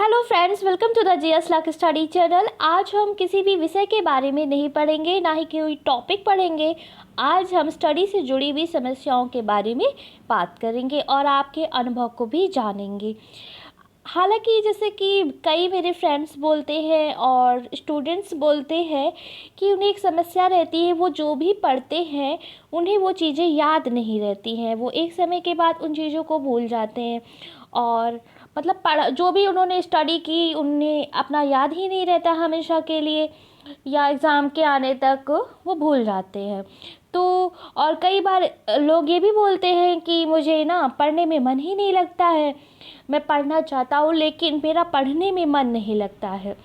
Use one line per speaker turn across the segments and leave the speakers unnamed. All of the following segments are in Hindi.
Hello friends, welcome to the GS luck study channel. आज हम किसी भी विषय के बारे में नहीं पढ़ेंगे, ना ही कोई टॉपिक पढ़ेंगे। आज हम स्टडी से जुड़ी हुई समस्याओं के बारे में बात करेंगे और आपके अनुभव को भी जानेंगे। हालांकि जैसे कि कई मेरे फ्रेंड्स बोलते हैं और स्टूडेंट्स बोलते हैं कि उन्हें एक समस्या रहती है, वो जो भी पढ़ते हैं उन्हें वो चीज़ें याद नहीं रहती हैं, वो एक समय के बाद उन चीज़ों को भूल जाते हैं और मतलब पढ़ जो भी उन्होंने स्टडी की उन्हें अपना याद ही नहीं रहता हमेशा के लिए, या एग्ज़ाम के आने तक वो भूल जाते हैं। तो और कई बार लोग ये भी बोलते हैं कि मुझे ना पढ़ने में मन ही नहीं लगता है, मैं पढ़ना चाहता हूँ लेकिन मेरा पढ़ने में मन नहीं लगता है।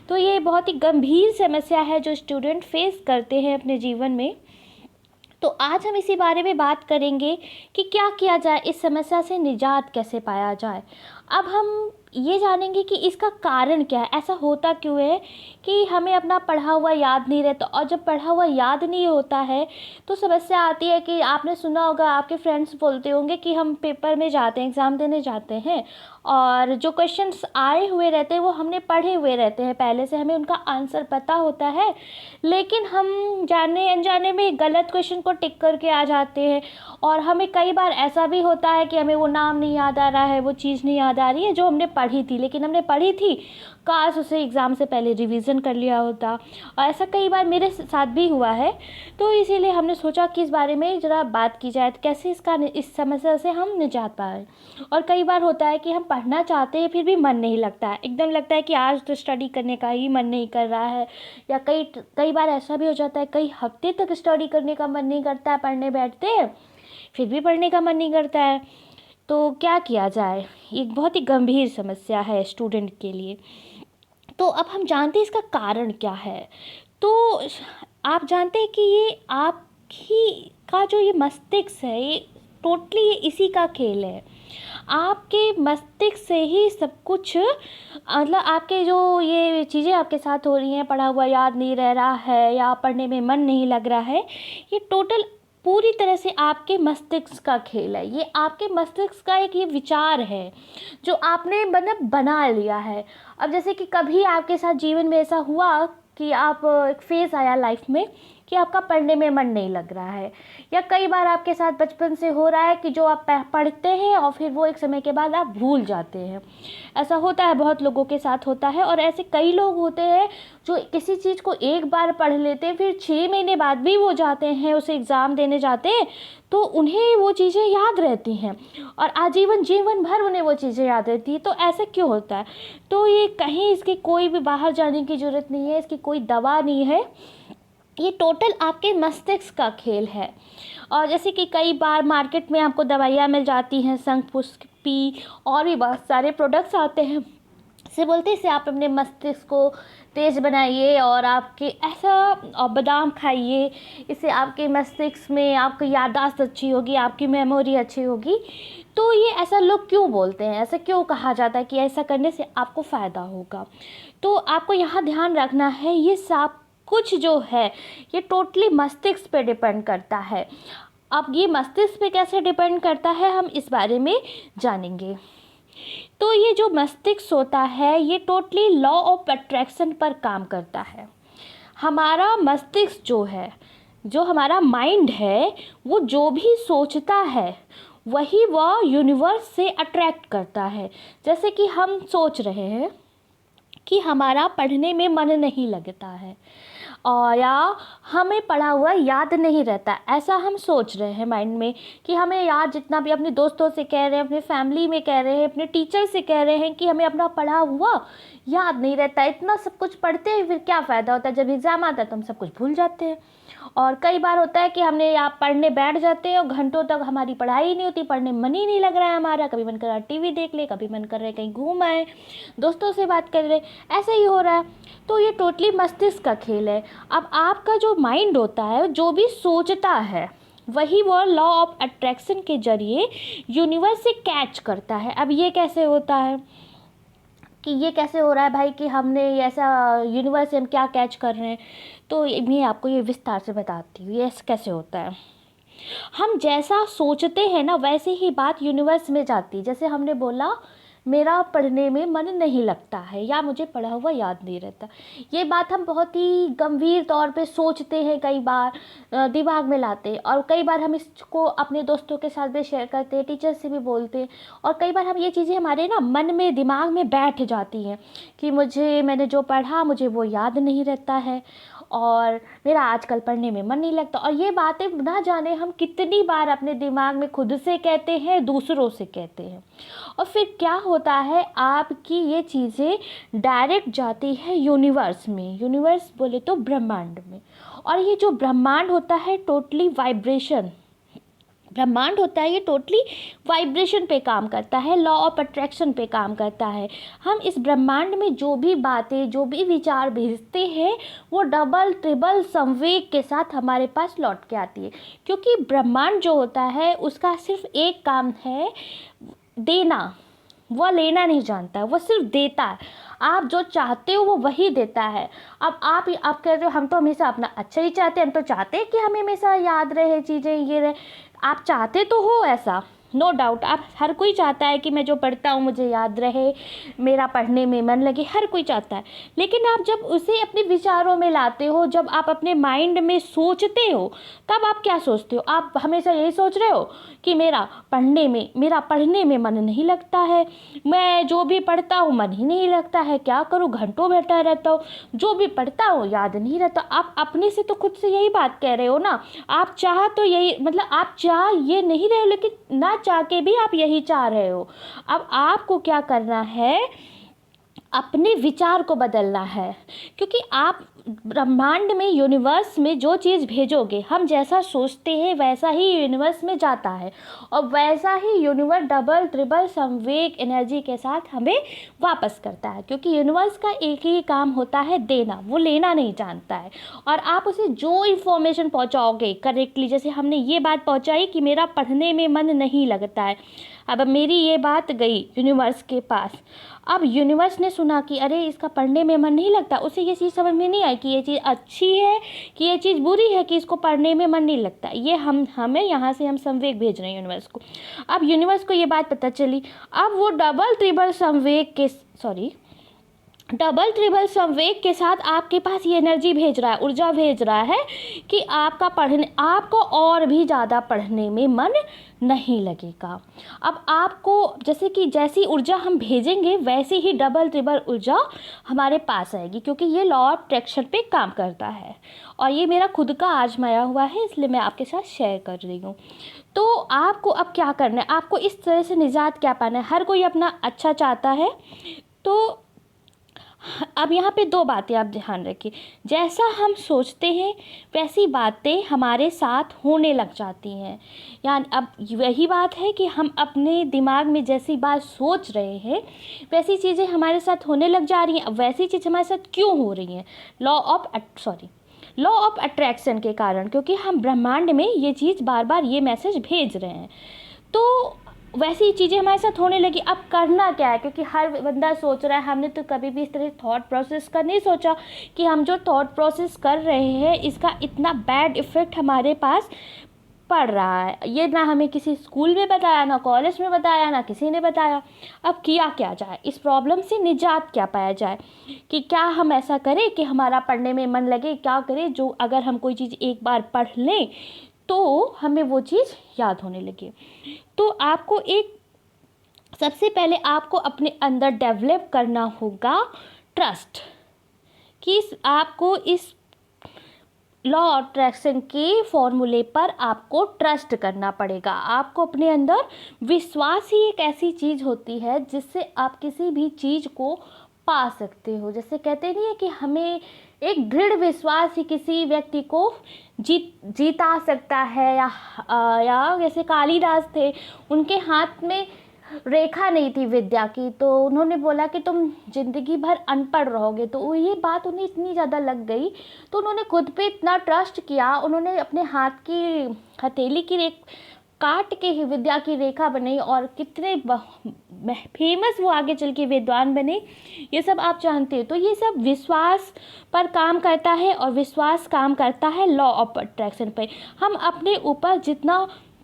तो ये बहुत ही गंभीर समस्या है जो स्टूडेंट फेस करते हैं अपने जीवन में। तो आज हम इसी बारे में बात करेंगे कि क्या किया जाए, इस समस्या से निजात कैसे पाया जाए। अब हम ये जानेंगे कि इसका कारण क्या है, ऐसा होता क्यों है कि हमें अपना पढ़ा हुआ याद नहीं रहता। और जब पढ़ा हुआ याद नहीं होता है तो समस्या आती है कि आपने सुना होगा, आपके फ्रेंड्स बोलते होंगे कि हम पेपर में जाते हैं, एग्ज़ाम देने जाते हैं और जो क्वेश्चंस आए हुए रहते हैं वो हमने पढ़े हुए रहते हैं पहले से, हमें उनका आंसर पता होता है, लेकिन हम जाने अनजाने में गलत क्वेश्चन को टिक करके आ जाते हैं। और हमें कई बार ऐसा भी होता है कि हमें वो नाम नहीं याद आ रहा है, वो चीज़ नहीं याद आ रही है जो हमने पढ़ी थी, लेकिन हमने पढ़ी थी, काश उसे एग्ज़ाम से पहले रिवीजन कर लिया होता। और ऐसा कई बार मेरे साथ भी हुआ है। तो इसीलिए हमने सोचा कि इस बारे में ज़रा बात की जाए, तो कैसे इस समस्या से हम निजात पाएँ। और कई बार होता है कि हम पढ़ना चाहते हैं फिर भी मन नहीं लगता है, एकदम लगता है कि आज तो स्टडी करने का ही मन नहीं कर रहा है। या कई बार ऐसा भी हो जाता है, कई हफ्ते तक स्टडी करने का मन नहीं करता है, पढ़ने बैठते हैं फिर भी पढ़ने का मन नहीं करता है। तो क्या किया जाए, ये बहुत ही गंभीर समस्या है स्टूडेंट के लिए। तो अब हम जानते हैं इसका कारण क्या है। तो आप जानते हैं कि ये आपकी का जो ये मस्तिष्क है, ये टोटली ये इसी का खेल है। आपके मस्तिष्क से ही सब कुछ, मतलब आपके जो ये चीज़ें आपके साथ हो रही हैं, पढ़ा हुआ याद नहीं रह रहा है या पढ़ने में मन नहीं लग रहा है, ये टोटल पूरी तरह से आपके मस्तिष्क का खेल है। ये आपके मस्तिष्क का एक ये विचार है जो आपने मतलब बना लिया है। अब जैसे कि कभी आपके साथ जीवन में ऐसा हुआ कि आप एक फेज़ आया लाइफ में कि आपका पढ़ने में मन नहीं लग रहा है, या कई बार आपके साथ बचपन से हो रहा है कि जो आप पढ़ते हैं और फिर वो एक समय के बाद आप भूल जाते हैं। ऐसा होता है, बहुत लोगों के साथ होता है। और ऐसे कई लोग होते हैं जो किसी चीज़ को एक बार पढ़ लेते हैं, फिर 6 महीने बाद भी वो जाते हैं उसे एग्ज़ाम देने जाते हैं, तो उन्हें वो चीज़ें याद रहती हैं और जीवन भर उन्हें वो चीज़ें याद रहती हैं। तो ऐसा क्यों होता है? तो ये कहीं इसकी कोई भी बाहर जाने की ज़रूरत नहीं है, इसकी कोई दवा नहीं है, ये टोटल आपके मस्तिष्क का खेल है। और जैसे कि कई बार मार्केट में आपको दवाइयाँ मिल जाती हैं, शंखपुष्पी और भी बहुत सारे प्रोडक्ट्स आते हैं, इसे बोलते हैं इसे आप अपने मस्तिष्क को तेज़ बनाइए और आपके ऐसा, और बादाम खाइए, इससे आपके मस्तिष्क में आपकी याददाश्त अच्छी होगी, आपकी मेमोरी अच्छी होगी। तो ये ऐसा लोग क्यों बोलते हैं, ऐसा क्यों कहा जाता है कि ऐसा करने से आपको फ़ायदा होगा? तो आपको यहाँ ध्यान रखना है, ये सब कुछ जो है ये टोटली मस्तिष्क पे डिपेंड करता है। अब ये मस्तिष्क पे कैसे डिपेंड करता है हम इस बारे में जानेंगे। तो ये जो मस्तिष्क होता है ये टोटली लॉ ऑफ अट्रैक्शन पर काम करता है। हमारा मस्तिष्क जो है, जो हमारा माइंड है, वो जो भी सोचता है वही वह यूनिवर्स से अट्रैक्ट करता है। जैसे कि हम सोच रहे हैं कि हमारा पढ़ने में मन नहीं लगता है और या हमें पढ़ा हुआ याद नहीं रहता, ऐसा हम सोच रहे हैं माइंड में कि हमें याद, जितना भी अपने दोस्तों से कह रहे हैं, अपने फैमिली में कह रहे हैं, अपने टीचर से कह रहे हैं कि हमें अपना पढ़ा हुआ याद नहीं रहता। इतना सब कुछ पढ़ते हैं फिर क्या फ़ायदा होता है, जब एग्ज़ाम आता है तो हम सब कुछ भूल जाते हैं। और कई बार होता है कि हमने या पढ़ने बैठ जाते हैं और घंटों तक हमारी पढ़ाई ही नहीं होती, पढ़ने में मन ही नहीं लग रहा है हमारा, कभी मन कर रहा है टीवी देख ले, कभी मन कर रहा है कहीं घूम आए, दोस्तों से बात कर रहे, ऐसा ही हो रहा है। तो ये टोटली मस्तिष्क का खेल है। अब आपका जो माइंड होता है, जो भी सोचता है वही वो लॉ ऑफ अट्रैक्शन के जरिए यूनिवर्स से कैच करता है। अब ये कैसे होता है कि ये कैसे हो रहा है भाई कि हमने ऐसा यूनिवर्स से हम क्या कैच कर रहे हैं, तो मैं आपको ये विस्तार से बताती हूँ ये कैसे होता है। हम जैसा सोचते हैं ना वैसे ही बात यूनिवर्स में जाती है। जैसे हमने बोला मेरा पढ़ने में मन नहीं लगता है या मुझे पढ़ा हुआ याद नहीं रहता। ये बात हम बहुत ही गंभीर तौर पे सोचते हैं, कई बार दिमाग में लाते हैं, और कई बार हम इसको अपने दोस्तों के साथ भी शेयर करते हैं, टीचर से भी बोलते हैं, और कई बार हम ये चीज़ें हमारे ना मन में दिमाग में बैठ जाती हैं कि मैंने जो पढ़ा मुझे वो याद नहीं रहता है और मेरा आजकल पढ़ने में मन नहीं लगता। और ये बातें ना जाने हम कितनी बार अपने दिमाग में खुद से कहते हैं, दूसरों से कहते हैं, और फिर क्या होता है, आपकी ये चीज़ें डायरेक्ट जाती है यूनिवर्स में। यूनिवर्स बोले तो ब्रह्मांड में। और ये जो ब्रह्मांड होता है टोटली वाइब्रेशन, ब्रह्मांड होता है ये टोटली वाइब्रेशन पे काम करता है, लॉ ऑफ अट्रैक्शन पे काम करता है। हम इस ब्रह्मांड में जो भी बातें, जो भी विचार भेजते हैं, वो डबल ट्रिपल संवेग के साथ हमारे पास लौट के आती है। क्योंकि ब्रह्मांड जो होता है उसका सिर्फ एक काम है, देना। वह लेना नहीं जानता है, वो सिर्फ देता है। आप जो चाहते हो वो वही देता है। अब आप कह रहे हो हम तो हमेशा अपना अच्छा ही चाहते हैं, हम तो चाहते हैं कि हमें हमेशा याद रहे चीज़ें, ये रहे। आप चाहते तो हो ऐसा, नो डाउट, आप हर कोई चाहता है कि मैं जो पढ़ता हूँ मुझे याद रहे, मेरा पढ़ने में मन लगे, हर कोई चाहता है। लेकिन आप जब उसे अपने विचारों में लाते हो, जब आप अपने माइंड में सोचते हो, तब आप क्या सोचते हो? आप हमेशा यही सोच रहे हो कि मेरा पढ़ने में मन नहीं लगता है, मैं जो भी पढ़ता हूँ मन ही नहीं लगता है, क्या करूँ, घंटों बैठा रहता हूँ, जो भी पढ़ता हूँ याद नहीं रहता। आप अपने से तो खुद से यही बात कह रहे हो ना। आप चाह तो यही, मतलब आप चाह ये नहीं रहे हो, लेकिन ना चाह के भी आप यही चाह रहे हो। अब आपको क्या करना है, अपने विचार को बदलना है। क्योंकि आप ब्रह्मांड में, यूनिवर्स में जो चीज़ भेजोगे, हम जैसा सोचते हैं वैसा ही यूनिवर्स में जाता है, और वैसा ही यूनिवर्स डबल ट्रिपल संवेग एनर्जी के साथ हमें वापस करता है। क्योंकि यूनिवर्स का एक ही काम होता है, देना, वो लेना नहीं जानता है। और आप उसे जो इन्फॉर्मेशन पहुंचाओगे करेक्टली, जैसे हमने ये बात पहुंचाई कि मेरा पढ़ने में मन नहीं लगता है, अब मेरी ये बात गई यूनिवर्स के पास। अब यूनिवर्स ने सुना कि अरे इसका पढ़ने में मन नहीं लगता, उसे ये चीज़ समझ में नहीं आई कि ये चीज़ अच्छी है कि ये चीज़ बुरी है कि इसको पढ़ने में मन नहीं लगता। ये हमें यहाँ से हम संवेग भेज रहे हैं यूनिवर्स को। अब यूनिवर्स को ये बात पता चली, अब वो डबल ट्रिपल संवेग के साथ आपके पास ये एनर्जी भेज रहा है, ऊर्जा भेज रहा है कि आपको और भी ज़्यादा पढ़ने में मन नहीं लगेगा। अब आपको जैसी ऊर्जा हम भेजेंगे वैसे ही डबल ट्रिपल ऊर्जा हमारे पास आएगी, क्योंकि ये लॉ ऑफ अट्रैक्शन पे काम करता है। और ये मेरा खुद का आजमाया हुआ है, इसलिए मैं आपके साथ शेयर कर रही हूँ। तो आपको अब क्या करना है, आपको इस तरह से निजात क्या पाना है। हर कोई अपना अच्छा चाहता है, तो अब यहाँ पे दो बातें आप ध्यान रखिए। जैसा हम सोचते हैं वैसी बातें हमारे साथ होने लग जाती हैं। यानी अब वही बात है कि हम अपने दिमाग में जैसी बात सोच रहे हैं वैसी चीज़ें हमारे साथ होने लग जा रही हैं। अब वैसी चीज़ हमारे साथ क्यों हो रही हैं? लॉ ऑफ अट्रैक्शन के कारण, क्योंकि हम ब्रह्मांड में ये चीज़ बार बार ये मैसेज भेज रहे हैं, तो वैसी चीज़ें हमारे साथ होने लगी। अब करना क्या है, क्योंकि हर बंदा सोच रहा है, हमने तो कभी भी इस तरह थॉट प्रोसेस का नहीं सोचा कि हम जो थॉट प्रोसेस कर रहे हैं इसका इतना बैड इफ़ेक्ट हमारे पास पड़ रहा है। ये ना हमें किसी स्कूल में बताया, ना कॉलेज में बताया, ना किसी ने बताया। अब किया क्या जाए, इस प्रॉब्लम से निजात क्या पाया जाए, कि क्या हम ऐसा करें कि हमारा पढ़ने में मन लगे, क्या करें जो अगर हम कोई चीज़ एक बार पढ़ लें तो हमें वो चीज़ याद होने लगे। तो आपको सबसे पहले आपको अपने अंदर डेवलप करना होगा ट्रस्ट, कि आपको इस लॉ ऑफ अट्रैक्शन के फॉर्मूले पर आपको ट्रस्ट करना पड़ेगा। आपको अपने अंदर विश्वास ही एक ऐसी चीज़ होती है जिससे आप किसी भी चीज़ को पा सकते हो। जैसे कहते नहीं है कि हमें एक दृढ़ विश्वास ही किसी व्यक्ति को जीता सकता है, या जैसे कालिदास थे, उनके हाथ में रेखा नहीं थी विद्या की, तो उन्होंने बोला कि तुम जिंदगी भर अनपढ़ रहोगे। तो ये बात उन्हें इतनी ज़्यादा लग गई, तो उन्होंने खुद पे इतना ट्रस्ट किया, उन्होंने अपने हाथ की हथेली की काट के ही विद्या की रेखा बनाई, और कितने फेमस वो आगे चल के विद्वान बने, ये सब आप जानते हो। तो ये सब विश्वास पर काम करता है, और विश्वास काम करता है लॉ ऑफ अट्रैक्शन पे। हम अपने ऊपर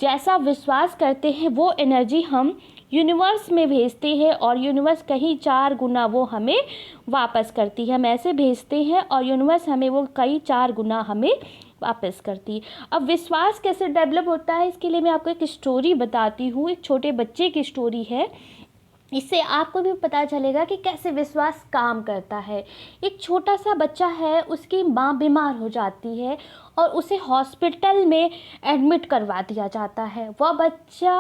जैसा विश्वास करते हैं वो एनर्जी हम यूनिवर्स में भेजते हैं और यूनिवर्स कहीं 4 गुना वो हमें वापस करती है। हम ऐसे भेजते हैं और यूनिवर्स हमें वो कई 4 गुना हमें वापस करती है। अब विश्वास कैसे डेवलप होता है, इसके लिए मैं आपको एक स्टोरी बताती हूँ। एक छोटे बच्चे की स्टोरी है, इससे आपको भी पता चलेगा कि कैसे विश्वास काम करता है। एक छोटा सा बच्चा है, उसकी माँ बीमार हो जाती है और उसे हॉस्पिटल में एडमिट करवा दिया जाता है। वह बच्चा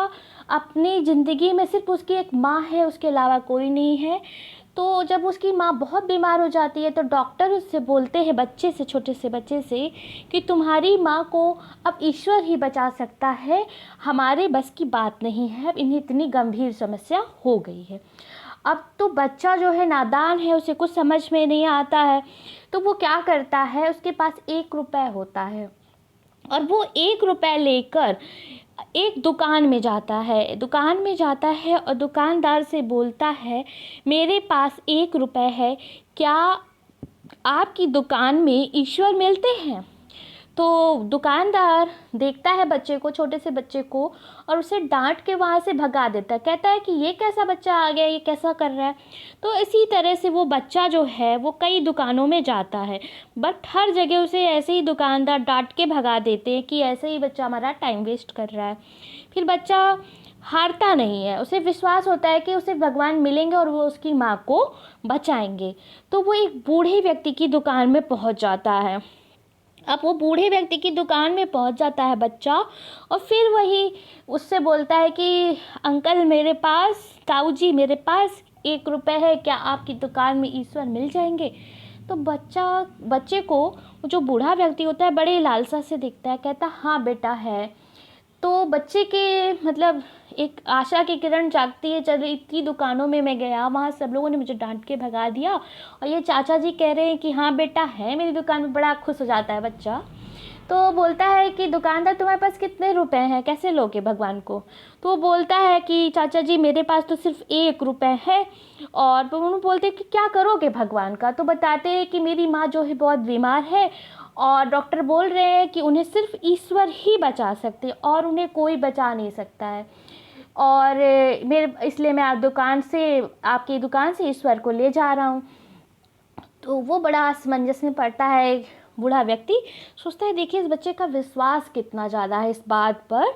अपनी ज़िंदगी में सिर्फ उसकी एक माँ है, उसके अलावा कोई नहीं है। तो जब उसकी माँ बहुत बीमार हो जाती है तो डॉक्टर उससे बोलते हैं, बच्चे से, छोटे से बच्चे से, कि तुम्हारी माँ को अब ईश्वर ही बचा सकता है, हमारे बस की बात नहीं है, इन्हें इतनी गंभीर समस्या हो गई है। अब तो बच्चा जो है नादान है, उसे कुछ समझ में नहीं आता है, तो वो क्या करता है, उसके पास 1 रुपये होता है और वो 1 रुपये लेकर एक दुकान में जाता है और दुकानदार से बोलता है, मेरे पास 1 रुपये है, क्या आपकी दुकान में ईश्वर मिलते हैं? तो दुकानदार देखता है बच्चे को, छोटे से बच्चे को, और उसे डांट के वहाँ से भगा देता है। कहता है कि ये कैसा बच्चा आ गया, ये कैसा कर रहा है। तो इसी तरह से वो बच्चा जो है वो कई दुकानों में जाता है, बट हर जगह उसे ऐसे ही दुकानदार डांट के भगा देते हैं कि ऐसे ही बच्चा हमारा टाइम वेस्ट कर रहा है। फिर बच्चा हारता नहीं है, उसे विश्वास होता है कि उसे भगवान मिलेंगे और वो उसकी माँ को बचाएंगे। तो वो एक बूढ़े व्यक्ति की दुकान में पहुँच जाता है। अब वो बूढ़े व्यक्ति की दुकान में पहुंच जाता है बच्चा, और फिर वही उससे बोलता है कि अंकल मेरे पास, ताऊ जी मेरे पास 1 रुपये है, क्या आपकी दुकान में ईश्वर मिल जाएंगे? तो बच्चे को जो बूढ़ा व्यक्ति होता है बड़े लालसा से देखता है, कहता हाँ बेटा है। तो बच्चे के मतलब एक आशा की किरण जागती है, चलो इतनी दुकानों में मैं गया, वहाँ सब लोगों ने मुझे डांट के भगा दिया और ये चाचा जी कह रहे हैं कि हाँ बेटा है मेरी दुकान में। बड़ा खुश हो जाता है बच्चा। तो बोलता है कि दुकानदार तुम्हारे पास कितने रुपए हैं, कैसे लोगे भगवान को? तो वो बोलता है कि चाचा जी मेरे पास तो सिर्फ 1 रुपये है। और उन्होंने बोलते हैं कि क्या करोगे भगवान का? तो बताते हैं कि मेरी माँ जो है बहुत बीमार है और डॉक्टर बोल रहे हैं कि उन्हें सिर्फ ईश्वर ही बचा सकते और उन्हें कोई बचा नहीं सकता है, और इसलिए मैं आपकी दुकान से ईश्वर को ले जा रहा हूँ। तो वो बड़ा असमंजस में पड़ता है। बूढ़ा व्यक्ति सोचता है देखिए इस बच्चे का विश्वास कितना ज़्यादा है इस बात पर,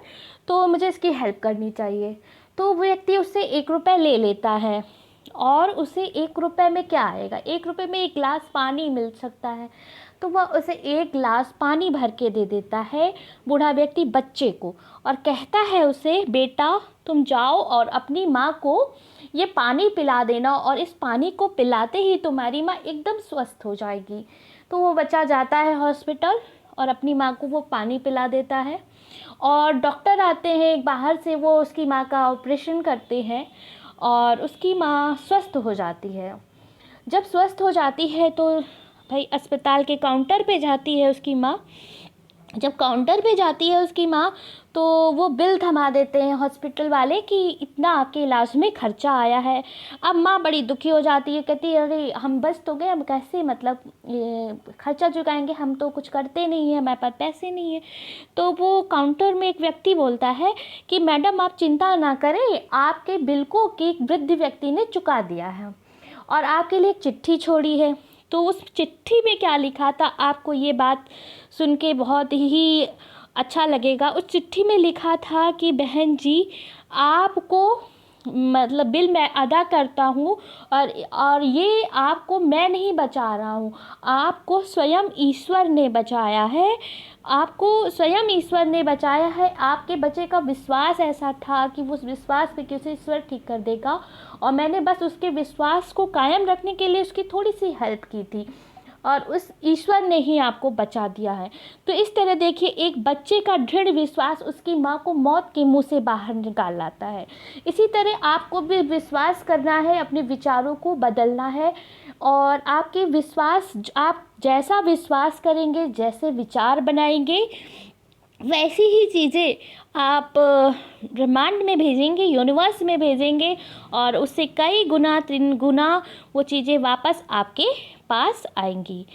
तो मुझे इसकी हेल्प करनी चाहिए। तो वो व्यक्ति उससे 1 रुपये ले लेता है, और उसे 1 रुपये में क्या आएगा, 1 रुपये में 1 गिलास पानी मिल सकता है। तो वह उसे 1 गिलास पानी भर के दे देता है बूढ़ा व्यक्ति बच्चे को, और कहता है उसे, बेटा तुम जाओ और अपनी माँ को ये पानी पिला देना, और इस पानी को पिलाते ही तुम्हारी माँ एकदम स्वस्थ हो जाएगी। तो वो बच्चा जाता है हॉस्पिटल और अपनी माँ को वो पानी पिला देता है, और डॉक्टर आते हैं बाहर से, वो उसकी माँ का ऑपरेशन करते हैं और उसकी माँ स्वस्थ हो जाती है। जब स्वस्थ हो जाती है तो भाई अस्पताल के काउंटर पे जाती है उसकी माँ। जब काउंटर पे जाती है उसकी माँ तो वो बिल थमा देते हैं हॉस्पिटल वाले कि इतना आपके इलाज में खर्चा आया है। अब माँ बड़ी दुखी हो जाती है, कहती है अरे हम बच तो गए, हम कैसे मतलब ये खर्चा चुकाएंगे, हम तो कुछ करते नहीं हैं, हमारे पास पैसे नहीं है। तो वो काउंटर में एक व्यक्ति बोलता है कि मैडम आप चिंता ना करें, आपके बिल को एक वृद्ध व्यक्ति ने चुका दिया है और आपके लिए एक चिट्ठी छोड़ी है। तो उस चिट्ठी में क्या लिखा था, आपको ये बात सुन के बहुत ही अच्छा लगेगा। उस चिट्ठी में लिखा था कि बहन जी आपको मतलब बिल मैं अदा करता हूँ, और ये आपको मैं नहीं बचा रहा हूँ, आपको स्वयं ईश्वर ने बचाया है, आपको स्वयं ईश्वर ने बचाया है। आपके बच्चे का विश्वास ऐसा था कि उस विश्वास पे कि उसे ईश्वर ठीक कर देगा, और मैंने बस उसके विश्वास को कायम रखने के लिए उसकी थोड़ी सी हेल्प की थी, और उस ईश्वर ने ही आपको बचा दिया है। तो इस तरह देखिए एक बच्चे का दृढ़ विश्वास उसकी माँ को मौत के मुंह से बाहर निकाल लाता है। इसी तरह आपको भी विश्वास करना है, अपने विचारों को बदलना है, और आपके विश्वास, आप जैसा विश्वास करेंगे, जैसे विचार बनाएंगे, वैसी ही चीज़ें आप ब्रह्मांड में भेजेंगे, यूनिवर्स में भेजेंगे, और उससे कई गुना 3 गुना वो चीज़ें वापस आपके पास आएंगी।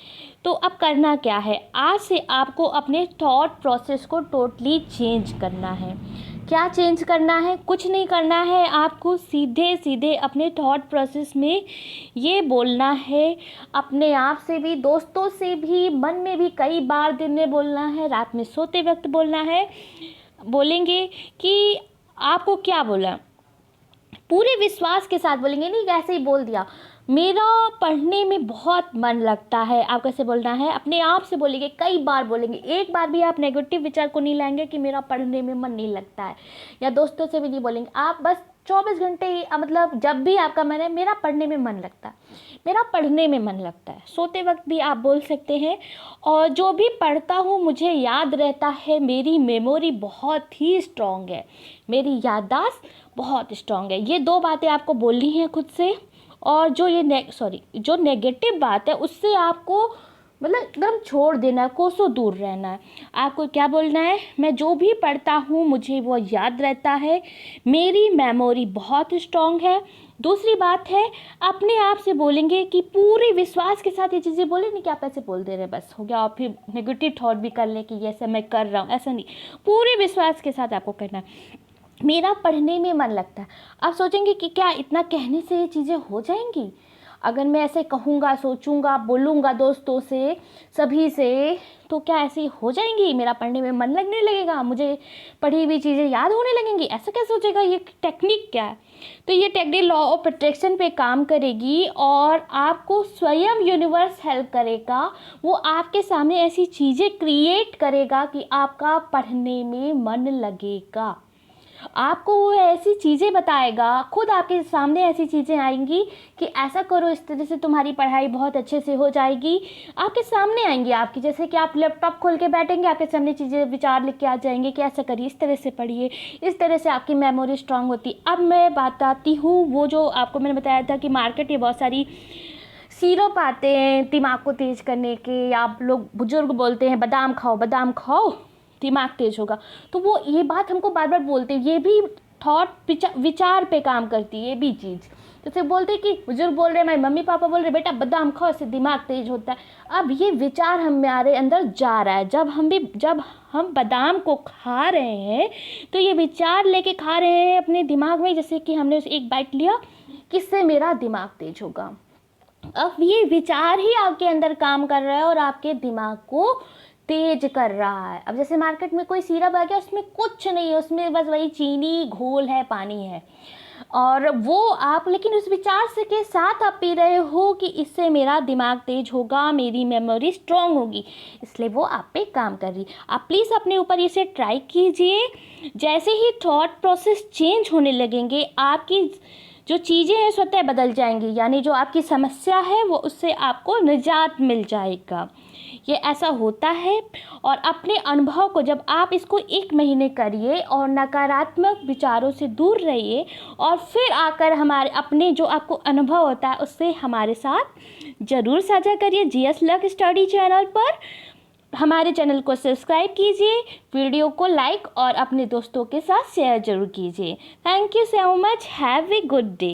तो अब करना क्या है, आज से आपको अपने थॉट प्रोसेस को टोटली चेंज करना है। क्या चेंज करना है? कुछ नहीं करना है, आपको सीधे सीधे अपने थॉट प्रोसेस में ये बोलना है, अपने आप से भी, दोस्तों से भी, मन में भी कई बार दिन में बोलना है, रात में सोते वक्त बोलना है। बोलेंगे कि आपको क्या बोला, पूरे विश्वास के साथ बोलेंगे, नहीं ऐसे ही बोल दिया, मेरा पढ़ने में बहुत मन लगता है। आप कैसे बोलना है? अपने आप से बोलेंगे, कई बार बोलेंगे, एक बार भी आप नेगेटिव विचार को नहीं लाएंगे कि मेरा पढ़ने में मन नहीं लगता है, या दोस्तों से भी नहीं बोलेंगे। आप बस 24 घंटे ही मतलब जब भी आपका मन है, मेरा पढ़ने में मन लगता है, मेरा पढ़ने में मन लगता है, सोते वक्त भी आप बोल सकते हैं। और जो भी पढ़ता हूँ मुझे याद रहता है, मेरी मेमोरी बहुत ही स्ट्रॉन्ग है, मेरी याददाश्त बहुत स्ट्रॉन्ग है। ये 2 बातें आपको बोलनी है खुद से। और जो जो नेगेटिव बात है उससे आपको मतलब एकदम छोड़ देना है, कोसों दूर रहना है। आपको क्या बोलना है? मैं जो भी पढ़ता हूँ मुझे वो याद रहता है, मेरी मेमोरी बहुत स्ट्रॉन्ग है। दूसरी बात है, अपने आप से बोलेंगे कि पूरे विश्वास के साथ ये चीज़ें बोले, नहीं कि आप ऐसे बोल दे रहे बस हो गया, और फिर नेगेटिव थॉट भी कर ले कि ऐसा मैं कर रहा हूँ, ऐसा नहीं, पूरे विश्वास के साथ आपको करना है। मेरा पढ़ने में मन लगता है। आप सोचेंगे कि क्या इतना कहने से ये चीज़ें हो जाएंगी? अगर मैं ऐसे कहूँगा, सोचूंगा, बोलूँगा दोस्तों से, सभी से, तो क्या ऐसे हो जाएंगी? मेरा पढ़ने में मन लगने लगेगा, मुझे पढ़ी हुई चीज़ें याद होने लगेंगी? ऐसा क्या सोचेगा? ये टेक्निक क्या है? तो ये टेक्निक लॉ ऑफ अट्रैक्शन पे काम करेगी और आपको स्वयं यूनिवर्स हेल्प करेगा। वो आपके सामने ऐसी चीज़ें क्रिएट करेगा कि आपका पढ़ने में मन लगेगा। आपको वो ऐसी चीज़ें बताएगा, खुद आपके सामने ऐसी चीज़ें आएंगी कि ऐसा करो, इस तरह से तुम्हारी पढ़ाई बहुत अच्छे से हो जाएगी। आपके सामने आएंगी, आपकी जैसे कि आप लैपटॉप खोल के बैठेंगे, आपके सामने चीज़ें, विचार लिख के आ जाएंगे कि ऐसा करिए, इस तरह से पढ़िए, इस तरह से आपकी मेमोरी स्ट्रांग होती। अब मैं बताती हूँ वो जो आपको मैंने बताया था कि मार्केट में बहुत सारी सिरप आते हैं दिमाग को तेज़ करने के, आप लोग बुजुर्ग बोलते हैं बादाम खाओ, बादाम खाओ दिमाग तेज होगा। तो वो ये बात हमको बार बार बोलते हैं, ये भी थॉट विचार पे काम करती है, ये भी चीज़। तो फिर बोलते हैं कि बुजुर्ग बोल रहे हैं, मेरे मम्मी पापा बोल रहे हैं बेटा बादाम खाओ, इससे दिमाग तेज होता है। अब ये विचार हमारे अंदर जा रहा है, जब हम बादाम को खा रहे हैं तो ये विचार लेके खा रहे हैं अपने दिमाग में, जैसे कि हमने उसे एक बाइट लिया, किससे मेरा दिमाग तेज होगा। अब ये विचार ही आपके अंदर काम कर रहा है और आपके दिमाग को तेज कर रहा है। अब जैसे मार्केट में कोई सिरप आ गया, उसमें कुछ नहीं है, उसमें बस वही चीनी घोल है, पानी है, और वो आप लेकिन उस विचार से के साथ आप पी रहे हो कि इससे मेरा दिमाग तेज होगा, मेरी मेमोरी स्ट्रांग होगी, इसलिए वो आप पे काम कर रही। आप प्लीज़ अपने ऊपर इसे ट्राई कीजिए। जैसे ही थॉट प्रोसेस चेंज होने लगेंगे, आपकी जो चीज़ें हैं स्वतः बदल जाएंगी, यानी जो आपकी समस्या है वो उससे आपको निजात मिल जाएगा। ये ऐसा होता है। और अपने अनुभव को जब आप इसको 1 महीने करिए और नकारात्मक विचारों से दूर रहिए, और फिर आकर हमारे अपने जो आपको अनुभव होता है उससे हमारे साथ ज़रूर साझा करिए जीएस लक स्टडी चैनल पर। हमारे चैनल को सब्सक्राइब कीजिए, वीडियो को लाइक और अपने दोस्तों के साथ शेयर ज़रूर कीजिए। Thank you so much, have a good day.